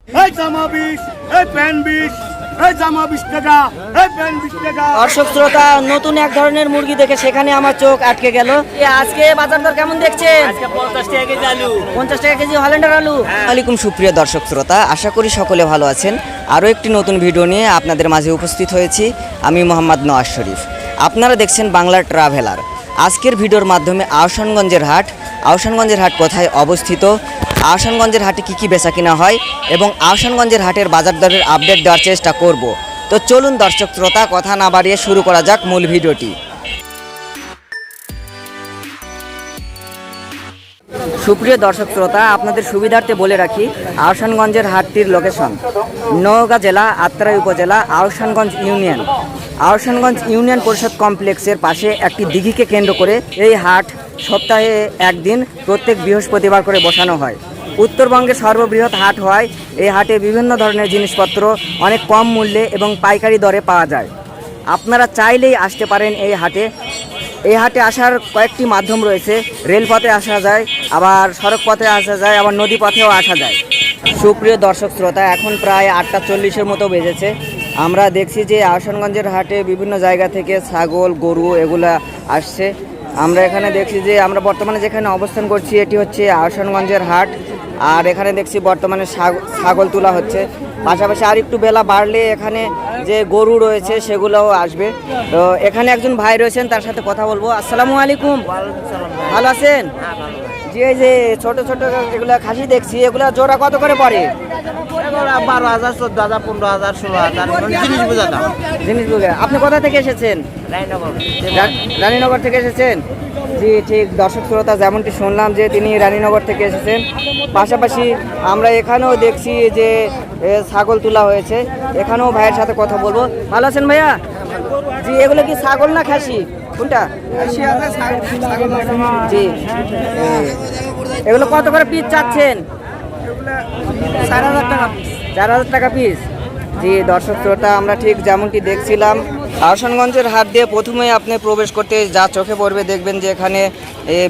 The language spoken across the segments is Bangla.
এই জামা 20, এই প্যান্ট 20, এই জামা 20 টাকা, এই প্যান্ট 20 টাকা। দর্শক শ্রোতা, নতুন এক ধরনের মুরগি দেখে সেখানে আমার চোখ আটকে গেল। আজকে বাজার দর কেমন দেখছেন? আজকে 50 টাকা কেজি আলু। 50 টাকা কেজি হল্যান্ডার আলু। ওয়ালাইকুম সুপ্রিয় দর্শক শ্রোতা, আশা করি সকলে ভালো আছেন। আরও একটি নতুন ভিডিও নিয়ে আপনাদের মাঝে উপস্থিত হয়েছি আমি মোহাম্মদ নওয়াজ শরীফ। আপনারা দেখছেন বাংলার ট্রাভেলার। আজকের ভিডিওর মাধ্যমে আহসানগঞ্জের হাট কোথায় অবস্থিত, আহসানগঞ্জের হাটে কী কী বেচা কিনা হয় এবং আহসানগঞ্জের হাটের বাজার দরের আপডেট দেওয়ার চেষ্টা করব। তো চলুন দর্শক শ্রোতা, কথা না বাড়িয়ে শুরু করা যাক মূল ভিডিওটি। সুপ্রিয় দর্শক শ্রোতা, আপনাদের সুবিধার্থে বলে রাখি আহসানগঞ্জের হাটটির লোকেশন নওগাঁ জেলা আত্রাই উপজেলা আহসানগঞ্জ ইউনিয়ন। আহসানগঞ্জ ইউনিয়ন পরিষদ কমপ্লেক্সের পাশে একটি দিঘিকে কেন্দ্র করে এই হাট সপ্তাহে একদিন প্রত্যেক বৃহস্পতিবার করে বসানো হয়। উত্তরবঙ্গের সর্ববৃহৎ হাট হওয়ায় এই হাটে বিভিন্ন ধরনের জিনিসপত্র অনেক কম মূল্যে এবং পাইকারি দরে পাওয়া যায়। আপনারা চাইলেই আসতে পারেন এই হাটে। এই হাটে আসার কয়েকটি মাধ্যম রয়েছে। রেলপথে আসা যায়, আবার সড়ক পথে আসা যায়, আবার নদী পথেও আসা যায়। সুপ্রিয় দর্শক শ্রোতা, এখন প্রায় 8:40 মতো বেজেছে। আমরা দেখছি যে আহসানগঞ্জের হাটে বিভিন্ন জায়গা থেকে ছাগল, গরু এগুলা আসছে। আমরা এখানে দেখছি যে আমরা বর্তমানে যেখানে অবস্থান করছি এটি হচ্ছে আহসানগঞ্জের হাট। আর এখানে দেখছি বর্তমানে ছাগল তোলা হচ্ছে। পাশাপাশি আর একটু বেলা বাড়লে এখানে যে গরু রয়েছে সেগুলোও আসবে। তো এখানে একজন ভাই রয়েছেন, তার সাথে কথা বলবো। আসসালামু আলাইকুম, ভালো আছেন? জি, এই যে ছোট ছোট এগুলা খাসি দেখছি, এগুলা জোড়া কত করে পড়ে? 12,000, 14,000, 15,000, 16,000 জিনিস বোঝা দাম। জিনিস বুঝে। আপনি কোথা থেকে এসেছেন? রানীনগর থেকে এসেছেন? জি ঠিক। দর্শক শ্রোতা, যেমনটি শুনলাম যে তিনি রানীনগর থেকে এসেছেন। পাশাপাশি আমরা এখানেও দেখছি যে ছাগল তোলা হয়েছে। এখানেও ভাইয়ের সাথে কথা বলবো। ভালো আছেন ভাইয়া? জি, এগুলো কি ছাগল না খাসি? কোনটা? জি, এগুলো কত করে পিস চাচ্ছেন? 4,000 টাকা পিস। জি দর্শক শ্রোতা, আমরা ঠিক যেমনটি দেখছিলাম আহসানগঞ্জের হাট দিয়ে প্রথমে আপনি প্রবেশ করতে যা চোখে পড়বে দেখবেন যে এখানে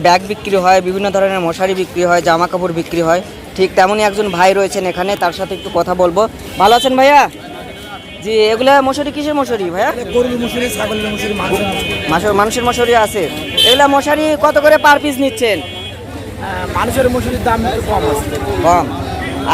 ব্যাগ বিক্রি হয়, বিভিন্ন ধরনের মশারি বিক্রি হয়, জামা কাপড় বিক্রি হয়। ঠিক তেমনই একজন ভাই রয়েছেন এখানে, তার সাথে একটু কথা বলবো। ভালো আছেন ভাইয়া? জি, এগুলা মশারি কিসের মশারি ভাইয়া? গরুর মশারি, ছাগলের মশারি, মানুষের মশারি আছে। এগুলা মশারি কত করে পার পিস নিচ্ছেন? মানুষের মশারির দাম একটু কম আছে। কম।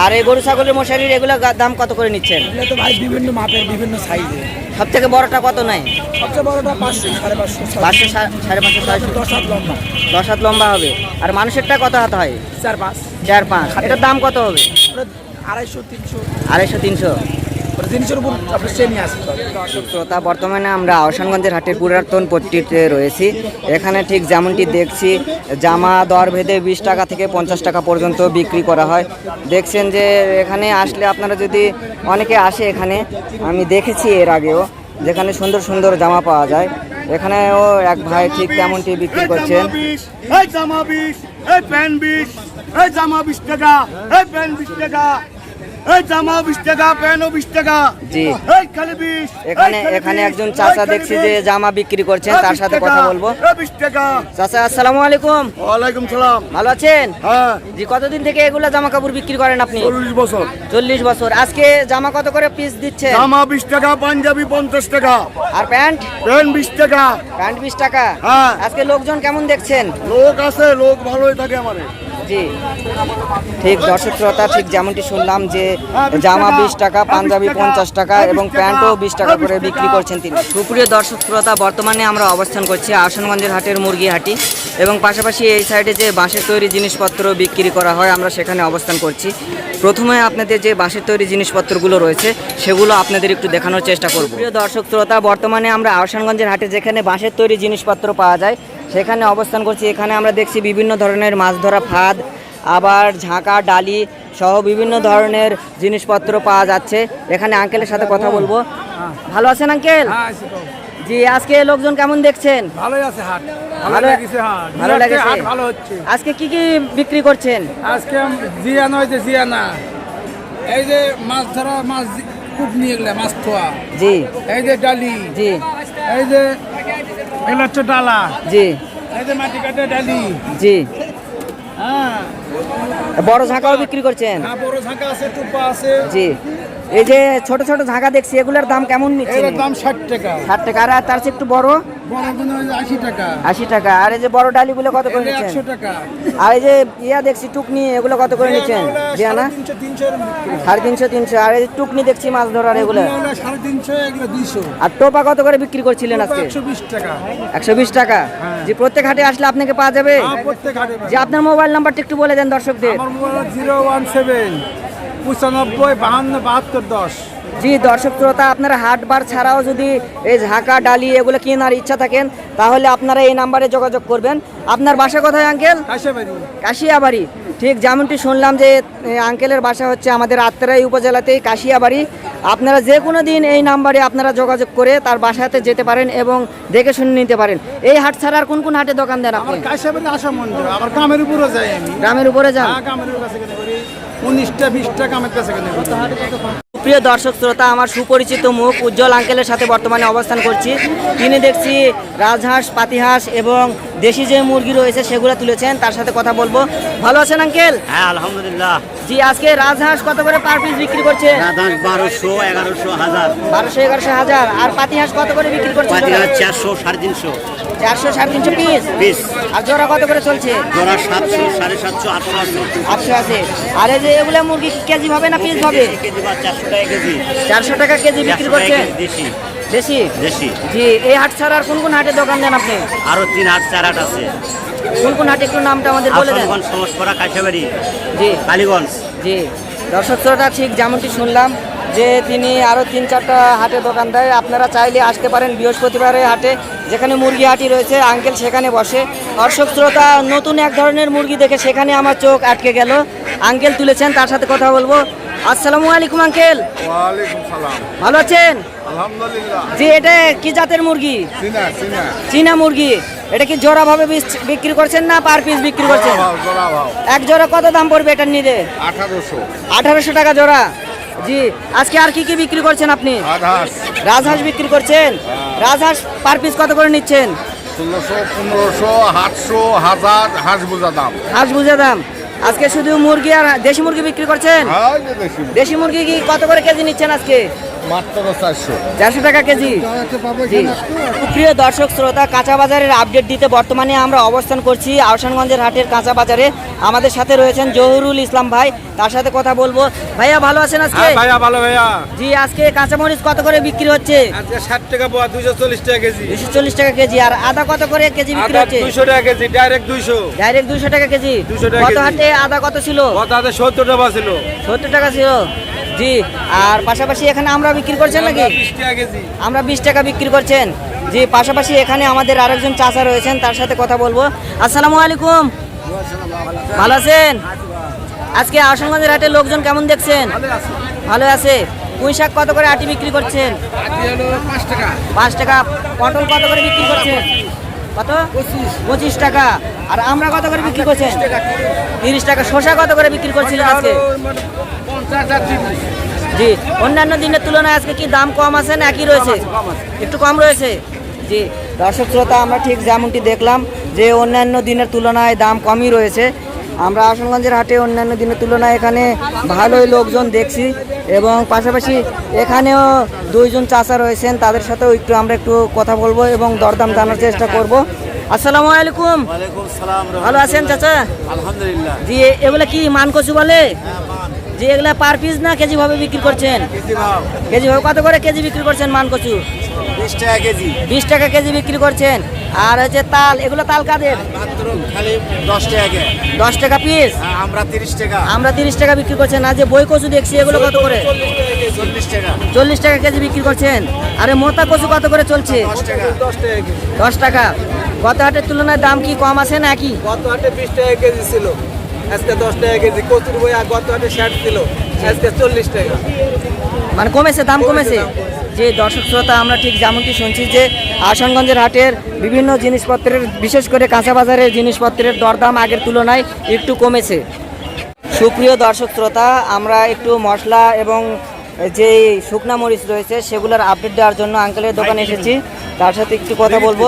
আর এই গরু ছাগলের মশারির এগুলা দাম কত করে নিচ্ছেন? এগুলো তো ভাই বিভিন্ন মাপের, বিভিন্ন সাইজে। সব থেকে বড়টা কত নাই? সবচেয়ে বড়টা 500, 550, 500, 550, 10 হাত লম্বা। 10 হাত লম্বা হবে। আর মানুষেরটা কত হাত হয়? 4-5, 4-5। এটার দাম কত হবে? 250, 300। 250, 300। জিনিসের উপর আপনার শ্রেণী আছে। দর্শক শ্রোতা, বর্তমানে আমরা আহসানগঞ্জের হাটের পুরাতন পট্টিতে রয়েছি। এখানে ঠিক যেমনটি দেখছি জামা দর ভেদে 20 টাকা থেকে 50 টাকা পর্যন্ত বিক্রি করা হয়। দেখছেন যে এখানে আসলে আপনারা যদি অনেকে আসে, এখানে আমি দেখেছি এর আগেও যেখানে সুন্দর সুন্দর জামা পাওয়া যায়। এখানেও এক ভাই ঠিক তেমনটি বিক্রি করছেন। এই জামা 20, এই প্যান্ট 20, এই জামা 20 টাকা, এই প্যান্ট 20 টাকা, এই জামা 20 টাকা, প্যান্টও 20 টাকা। জি, এই খালি 20। এখানে একজন চাচা দেখছি যে জামা বিক্রি করছেন, তার সাথে কথা বলবো। 20 টাকা। চাচা আসসালামু আলাইকুম। ওয়ালাইকুম সালাম। ভালো আছেন? হ্যাঁ। জি, কতদিন থেকে এগুলা জামা কাপড় বিক্রি করেন আপনি? 40 বছর। 40 বছর। আজকে জামা কত করে পিস দিচ্ছেন? জামা 20 টাকা, পাঞ্জাবি 50 টাকা, আর প্যান্ট? প্যান্ট 20 টাকা। প্যান্ট 20 টাকা। হ্যাঁ। আজকে লোকজন কেমন দেখছেন? লোক আছে, লোক ভালোই থাকে আমাদের। জি ঠিক। দর্শক শ্রোতা, ঠিক যেমনটি শুনলাম যে জামা 20 টাকা, পাঞ্জাবি 50 টাকা এবং প্যান্টও 20 টাকা করে বিক্রি করছেন তিনি। সুপ্রিয় দর্শক শ্রোতা, বর্তমানে আমরা অবস্থান করছি আহসানগঞ্জের হাটের মুরগি হাটি এবং পাশাপাশি এই সাইডে যে বাঁশের তৈরি জিনিসপত্র বিক্রি করা হয় আমরা সেখানে অবস্থান করছি। প্রথমে আপনাদের যে বাঁশের তৈরি জিনিসপত্রগুলো রয়েছে সেগুলো আপনাদের একটু দেখানোর চেষ্টা করব। প্রিয় দর্শক শ্রোতা, বর্তমানে আমরা আহসানগঞ্জের হাটে যেখানে বাঁশের তৈরি জিনিসপত্র পাওয়া যায় সেখানে অবস্থান করছি। এখানে আমরা দেখছি বিভিন্ন ধরনের মাছ ধরা ফাঁদ, আবার ঝাঁকা, ডালি সহ বিভিন্ন ধরনের জিনিসপত্র পাওয়া যাচ্ছে। এখানে আঙ্কেলের সাথে কথা বলবো। ভালো আছেন আঙ্কেল? জি, আজকে লোকজন কেমন দেখছেন? ভালোই আছে হাট। ভালো লাগছে হাট। ভালো লেগেছে? হাট ভালো হচ্ছে। আজকে কি কি বিক্রি করছেন? আজকে জিয়ানা হয়েছে, জিয়ানা এই যে মাছ ধরা, মাছ কূপ নিয়ে গেলে মাছ থোয়া। জি। এই যে ডালি। জি। এই যে এগুলো হচ্ছে ডালা। জি। এই যে মাটি কাটে ডালি। জি। হ্যাঁ, বড় ঝাঁকাও বিক্রি করছেন? হ্যাঁ, বড় ঝাঁকা আছে, টুপা আছে। জি, এই যে ছোট ছোট ঝাঁকা দেখছি এগুলোর দাম কেমন নিচ্ছেন? এর দাম 60 টাকা। 60 টাকা। আর তার চেয়ে একটু বড়? বড়গুলো হলো 80 টাকা। 80 টাকা। আর এই যে বড় ডালিগুলো কত করে এগুলো নিচ্ছেন? 100 টাকা। আর এই যে ইয়া দেখছি টুকনি, এগুলো কত করে নিচ্ছেন? জিয়ানা 350 300। আর এই যে টুকনি দেখছি মাছ ধরার, এগুলো 350, এগুলো 200। আর টোপা কত করে বিক্রি করছিলেন আজকে? 120 টাকা। 120 টাকা। জি, প্রত্যেক হাটে আসলে আপনাকে পাওয়া যাবে? হ্যাঁ, প্রত্যেক হাটে। যে আপনার মোবাইল নাম্বারটা একটু বলে দেন দর্শকদের। আমার মোবাইল 017 95 52 72 10। জি দর্শক শ্রোতা, আপনারা হাট বার ছাড়াও যদি এই ঝাঁকা ডালি এগুলো কেনার ইচ্ছা থাকেন তাহলে আপনারা এই নাম্বারে যোগাযোগ করবেন। আপনার বাসা কোথায় আঙ্কেল? কাশিয়াবাড়ি। ঠিক যেমনটি শুনলাম যে আঙ্কেলের বাসা হচ্ছে আমাদের আত্রাই উপজেলাতেই কাশিয়াবাড়ি। আপনারা যে কোনো দিন এই নাম্বারে আপনারা যোগাযোগ করে তার বাসাতে যেতে পারেন এবং দেখে শুনে নিতে পারেন। এই হাট ছাড়া আর কোন কোন হাটে দোকান দেন আপনি? কাশিয়াবাড়ি আসা মন্দির, আবার গ্রামের উপরে যাই আমি। গ্রামের উপরে যান? হ্যাঁ, গ্রামের কাছে কিনে করি 19টা 20টা গ্রামের কাছে কিনে করি। প্রিয় দর্শক শ্রোতা, আমার সুপরিচিত মুখ উজ্জ্বল আঙ্কেলের সাথে বর্তমানে অবস্থান করছি। তিনি দেখছি রাজহাঁস, পাতিহাঁস এবং দেশি যে মুরগি রয়েছে সেগুলো তুলেছেন, তার সাথে কথা বলবো। ভালো আছেন আঙ্কেল? হ্যাঁ, আলহামদুলিল্লাহ। জি, আজকে রাজহাঁস কত করে পার পিস বিক্রি করছেন? 1200, 1100, 1000। 1200, 1100, 1000। আর পাতিহাঁস কত করে বিক্রি করছেন? 400, 350 400, 350 পিস। পিস। আর জোড়া কত করে চলছে? জোড়া 700, 750, 800 আছে। 800 আছে। আর এই যে এগুলো মুরগি কি কেজি হবে না পিস হবে? কেজি বা 400 টাকা কেজি। 400 টাকা কেজি বিক্রি 400 টাকা করছেন? কেজি দেশি। দেশি? দেশি। জি, এই হাট ছাড়া আর কোন কোন হাটে দোকান দেন আপনি? আরো 3 হাট 4 হাট আছে। কোন কোন হাটে একটু নামটা আমাদের বলে দেন। আসানগঞ্জ, সমসপাড়া, কাশিয়াবাড়ি, জি, কালীগঞ্জ। জি দর্শক শ্রোতা, ঠিক যেমনটি শুনলাম যে তিনি আরও 3-4টা হাটে দোকান দেয়। আপনারা চাইলে আসতে পারেন বৃহস্পতিবারে হাটে, যেখানে মুরগি হাটি রয়েছে, আঙ্কেল সেখানে বসে। দর্শক শ্রোতা, নতুন এক ধরনের মুরগি দেখে সেখানে আমার চোখ আটকে গেল। আঙ্কেল তুলেছেন, তার সাথে কথা বলবো। আসসালামু আলাইকুম আঙ্কেল। ওয়ালাইকুম সালাম। ভালো আছেন? আলহামদুলিল্লাহ। জি, এটা কি জাতের মুরগি? চিনা চিনা চীনা মুরগি। এটা কি জোড়া ভাবে বিক্রি করছেন না পার পিস বিক্রি করছেন? জোড়া ভাও এক জোড়া কত দাম পড়বে এটার নিতে? 1800। 1800 টাকা জোড়া। জি, আজকে আর কি কি বিক্রি করছেন আপনি? আধাস রাজহাঁস বিক্রি করছেন? রাজহাঁস পার পিস কত করে নিচ্ছেন? 1600, 1500, 800, 1000 হাঁস বোঝা দাম। হাঁস বুঝে দাম। আজকে শুধু মুরগি আর দেশি মুরগি বিক্রি করছেন? হ্যাঁ, যে দেখি দেশি মুরগি কি কত করে কেজি নিচ্ছেন আজকে? মাত্র 400। 400 টাকা কেজি। জি। প্রিয় দর্শক শ্রোতা, কাঁচা বাজারের আপডেট দিতে বর্তমানে আমরা অবস্থান করছি আহসানগঞ্জের হাটের কাঁচা বাজারে। আমাদের সাথে রয়েছেন জহুরুল ইসলাম ভাই, তার সাথে কথা বলবো। ভাইয়া ভালো আছেন আজকে? ভাইয়া ভালো ভাইয়া। জি, আজকে কাঁচামরিচ কত করে বিক্রি হচ্ছে? আজকে 60 টাকা পোয়া, 240 টাকা কেজি। 240 টাকা কেজি। আর আদা কত করে কেজি বিক্রি হচ্ছে? 200 টাকা কেজি, ডাইরেক্ট 200। ডাইরেক্ট 200 টাকা কেজি। 200 টাকা কত কেজি। হাটে আদা কত ছিল? কত আছে? 70 টাকা ছিল। 70 টাকা ছিল। জি, আর পাশাপাশি এখানে আমরা বিক্রি করছেন নাকি? 20 টাকা কেজি। আমরা 20 টাকা বিক্রি করছেন। জি, পাশাপাশি এখানে আমাদের আরেকজন চাচা রয়েছেন, তার সাথে কথা বলবো। আসসালামু আলাইকুম। ভালো আছেন? আজকে আহসানগঞ্জের হাটে লোকজন কেমন দেখছেন? ভালো আছে। পুঁই শাক কত করে আটি বিক্রি করছেন? 5 টাকা। 5 টাকা। পটল কত করে বিক্রি করছেন? কত? 25 টাকা। আর আমরা কত করে বিক্রি করছেন? 30 টাকা। শসা কত করে বিক্রি করছিলেন আজকে? 50 আর 30। জি, অন্যান্য দিনের তুলনায় আজকে কি দাম কম আছে না একই রয়েছে? একটু কম রয়েছে। জি দর্শক শ্রোতা, আমরা ঠিক যেমনটি দেখলাম যে অন্যান্য দিনের তুলনায় দাম কমই রয়েছে। আমরা আহসানগঞ্জের হাটে অন্যান্য দিনের তুলনায় এখানে ভালোই লোকজন দেখছি এবং পাশাপাশি এখানেও দুইজন চাচা রয়েছেন, তাদের সাথেও আমরা একটু কথা বলবো এবং দরদাম জানার চেষ্টা করব। আসসালামু আলাইকুম। ওয়ালাইকুম সালাম। ভালো আছেন চাচা? আলহামদুলিল্লাহ। জি, এগুলা কি মান কচু বলে? জি, এগুলা পার পিস না কেজি ভাবে বিক্রি করছেন? কেজি ভাও কেজি ভাবে কত করে কেজি বিক্রি করছেন মান কচু? 20 টাকা কেজি। 20 টাকা কেজি বিক্রি করছেন। আর হচ্ছে তাল, এগুলো তাল কাদের? মাত্র খালি 10 টাকা কেজি। 10 টাকা পিস। আমরা 30 টাকা। আমরা 30 টাকা বিক্রি করছেন। আর যে বই কচু দেখছি এগুলো কত করে? 40 টাকা। 40 টাকা কেজি বিক্রি করছেন। আরে মোটা কচু কত করে চলছে? 10 টাকা। 10 টাকা। গত হাটের তুলনায় দাম কি কম আছে নাকি? গত হাটে 20 টাকা কেজি ছিল, আজকে 10 টাকা কেজি। কচুর বই গত হাটে 60 ছিল, আজকে 40 টাকা। মানে কমেছে, দাম কমেছে। যে দর্শক শ্রোতা, আমরা ঠিক যেমনটি শুনছি যে আহসানগঞ্জের হাটের বিভিন্ন জিনিসপত্রের, বিশেষ করে কাঁচা বাজারের জিনিসপত্রের দরদাম আগের তুলনায় একটু কমেছে। সুপ্রিয় দর্শক শ্রোতা, আমরা একটু মশলা এবং যে শুকনা মরিচ রয়েছে সেগুলোর আপডেট দেওয়ার জন্য আঙ্কেলের দোকানে এসেছি, তার সাথে একটু কথা বলবো।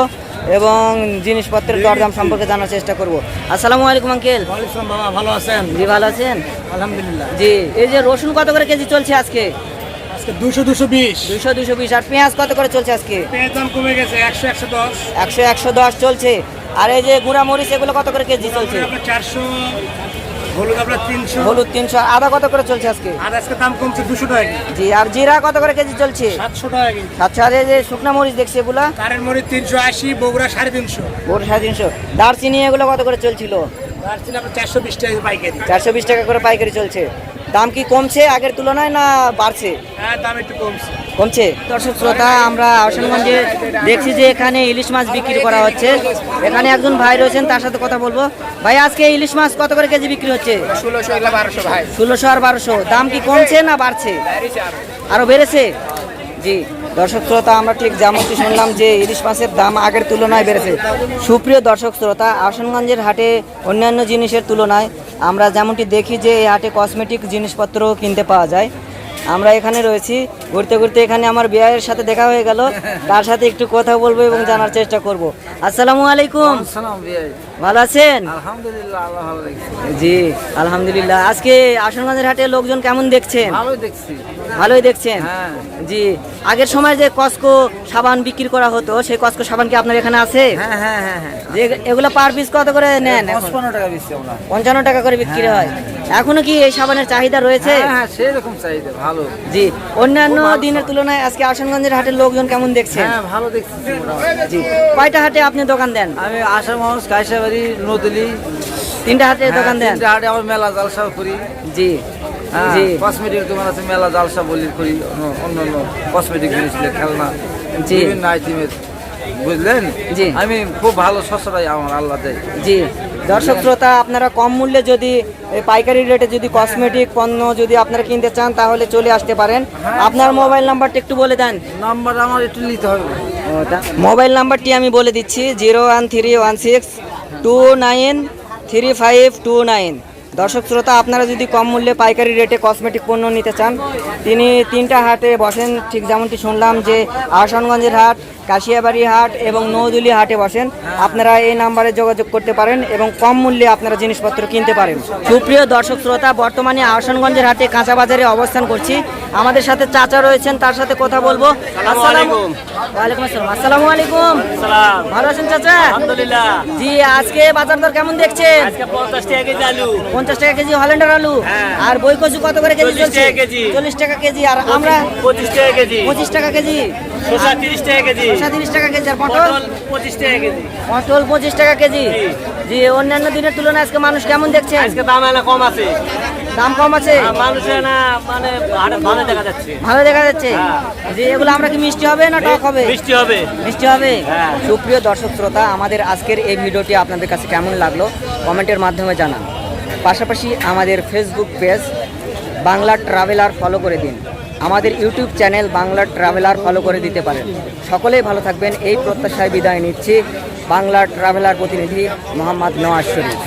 এবং জিনিসপত্রের দরদাম সম্পর্কে জানার চেষ্টা করব। আসসালামু আলাইকুম আঙ্কেল। বাবা ভালো আছেন? জি ভালো আছেন? আলহামদুলিল্লাহ। জি, এই যে রসুন কত করে কেজি চলছে আজকে? আজকে 200-220। 200-220। আর পেঁয়াজ কত করে চলছে আজকে? পেঁয়াজ দাম কমে গেছে 100-110। 100-110 চলছে। আর এই যে গুঁড়া মরিচ এগুলো কত করে কেজি চলছে? আপনার 400, হলুদ আপনার 300। হলুদ 300। আদা কত করে চলছে আজকে? আর আজকে দাম কমছে 200 টাকা কেজি। জি, আর জিরা কত করে কেজি চলছে? 700 টাকা কেজি। আচ্ছা, আর এই যে শুকনা মরিচ দেখছি এগুলা? কারেন্ট মরিচ 380, বগুড়া 350। ওর 350। দারচিনি এগুলো কত করে চলছিল? দারচিনি আপনার 420 টাকা পাইকারি। 420 টাকা করে পাইকারি চলছে। দাম কি কমছে আগের তুলনায় না বাড়ছে? হ্যাঁ, দাম একটু কমছে। কমছে। দর্শক শ্রোতা, আমরা আহসানগঞ্জে দেখছি যে এখানে ইলিশ মাছ বিক্রি করা হচ্ছে। এখানে একজন ভাই রয়েছেন, তার সাথে কথা বলবো। ভাই, আজকে ইলিশ মাছ কত করে কেজি বিক্রি হচ্ছে? 1600 এগুলা 1200 ভাই। 1600 আর 1200। দাম কি কমছে না বাড়ছে? আরো বেড়েছে? জি দর্শক শ্রোতা, আমরা ঠিক যেমনটি শুনলাম যে ইলিশ মাছের দাম আগের তুলনায় বেড়েছে। সুপ্রিয় দর্শক শ্রোতা, আহসানগঞ্জের হাটে অন্যান্য জিনিসের তুলনায় আমরা যেমনটি দেখি যে এই হাটে কসমেটিক জিনিসপত্র কিনতে পাওয়া যায়। আমরা এখানে রয়েছি, ঘুরতে ঘুরতে এখানে আমার বিয়ের সাথে দেখা হয়ে গেল, তার সাথে একটু কথা বলবো এবং জানার চেষ্টা করব। আসসালামু আলাইকুম। ভালো আছেন? আলহামদুলিল্লাহ, আল্লাহ ভালো রাখছে। জি আলহামদুলিল্লাহ। আজকে আহসানগঞ্জের হাটে লোকজন কেমন দেখছেন? ভালোই দেখছি। ভালোই দেখছেন? হ্যাঁ। জি, আগের সময় যে কসকো সাবান বিক্রি করা হতো, সেই কসকো সাবান কি আপনার এখানে আছে? হ্যাঁ হ্যাঁ হ্যাঁ হ্যাঁ। যে এগুলো পার পিস কত করে নেন? 55 টাকা বেশি আমরা। 55 টাকা করে বিক্রি হয়। এখনো কি এই সাবানের চাহিদা রয়েছে? হ্যাঁ হ্যাঁ, সেরকম চাহিদা ভালো। জি, অন্যান্য দিনের তুলনায় আজকে আহসানগঞ্জের হাটের লোকজন কেমন দেখছেন? হ্যাঁ, ভালো দেখছি মোটামুটি। জি, কয়টা হাটে আপনি দোকান দেন? আমি আশার মানুষ, কাইসাবাড়ি, নদলি, 3টা হাটে দোকান দেন? তিনটা হাটে আমার মেলা জালসা করি। জি হ্যাঁ, জি কসমেটিক দোকান আছে, মেলা জালসা বলি করি, অন্যান্য কসমেটিক জিনিস, খেলনা, জি। বিভিন্ন আইটেমের, বুঝলেন? জি। আমি খুব ভালো সস্তায় আমার আল্লাহ দেয়। জি, দর্শক শ্রোতা, আপনারা কম মূল্যে যদি এই পাইকারি রেটে যদি কসমেটিক পণ্য যদি আপনারা কিনতে চান তাহলে চলে আসতে পারেন। আপনার মোবাইল নাম্বারটা একটু বলে দেন। নাম্বার আমার একটু নিতে হবে। মোবাইল নাম্বারটি আমি বলে দিচ্ছি, 01316293529। দর্শক শ্রোতা, আপনারা যদি কম মূল্যে পাইকারি রেটে কসমেটিক পণ্য নিতে চান, তিনি 3টা হাটে বসেন, ঠিক যেমনটি শুনলাম যে আহসানগঞ্জের হাট, কাশিয়াবাড়ি হাট এবং নৌদুলি হাটে বসেন। আপনারা এই নাম্বারে যোগাযোগ করতে পারেন এবং কম মূল্যে আপনারা জিনিসপত্র কিনতে পারেন। সুপ্রিয় দর্শক শ্রোতা, বর্তমানে আহসানগঞ্জের হাটে কাঁচা বাজারে অবস্থান করছি। আমাদের সাথে চাচা রয়েছেন, তার সাথে কথা বলবো। ওয়ালাইকুম আসসালাম। আসসালামু আলাইকুম। ভালো আছেন চাচা? আলহামদুলিল্লাহ। জি, আজকে বাজার দর কেমন দেখছেন? আজকে 50 টাকা কেজি আলু। 50 টাকা কেজি হল্যান্ডার আলু। হ্যাঁ। আর বই কচু কত করে কেজি 40 চলছে? টাকা কেজি। 40 টাকা কেজি। আর আমরা 25 টাকা কেজি। 25 টাকা কেজি। শসা 30 টাকা কেজি। 30 টাকা কেজি। আর পটল? পটল 25 টাকা কেজি। পটল 25 টাকা কেজি। জি। জি, অন্যান্য দিনের তুলনায় আজকে মানুষ কেমন দেখছেন? আজকে দাম এলা কম আছে। দাম কম আছে? মানুষের না মানে ভালো দেখা যাচ্ছে। ভালো দেখা যাচ্ছে। হ্যাঁ। জি, এগুলো আমরা কি মিষ্টি হবে না টক হবে? বৃষ্টি হবে। মিষ্টি হবে। হ্যাঁ। সুপ্রিয় দর্শক শ্রোতা, আমাদের আজকের এই ভিডিওটি আপনাদের কাছে কেমন লাগলো কমেন্টের মাধ্যমে জানান। পাশাপাশি আমাদের Facebook page Bangla traveller follow করে দিন। আমাদের YouTube channel Bangla traveller follow করে দিতে পারেন। সকলেই ভালো থাকবেন এই প্রত্যাশায় বিদায় নিচ্ছি। বাংলা ট্রাভেলার প্রতিনিধি মোহাম্মদ নওয়াজ শরীফ।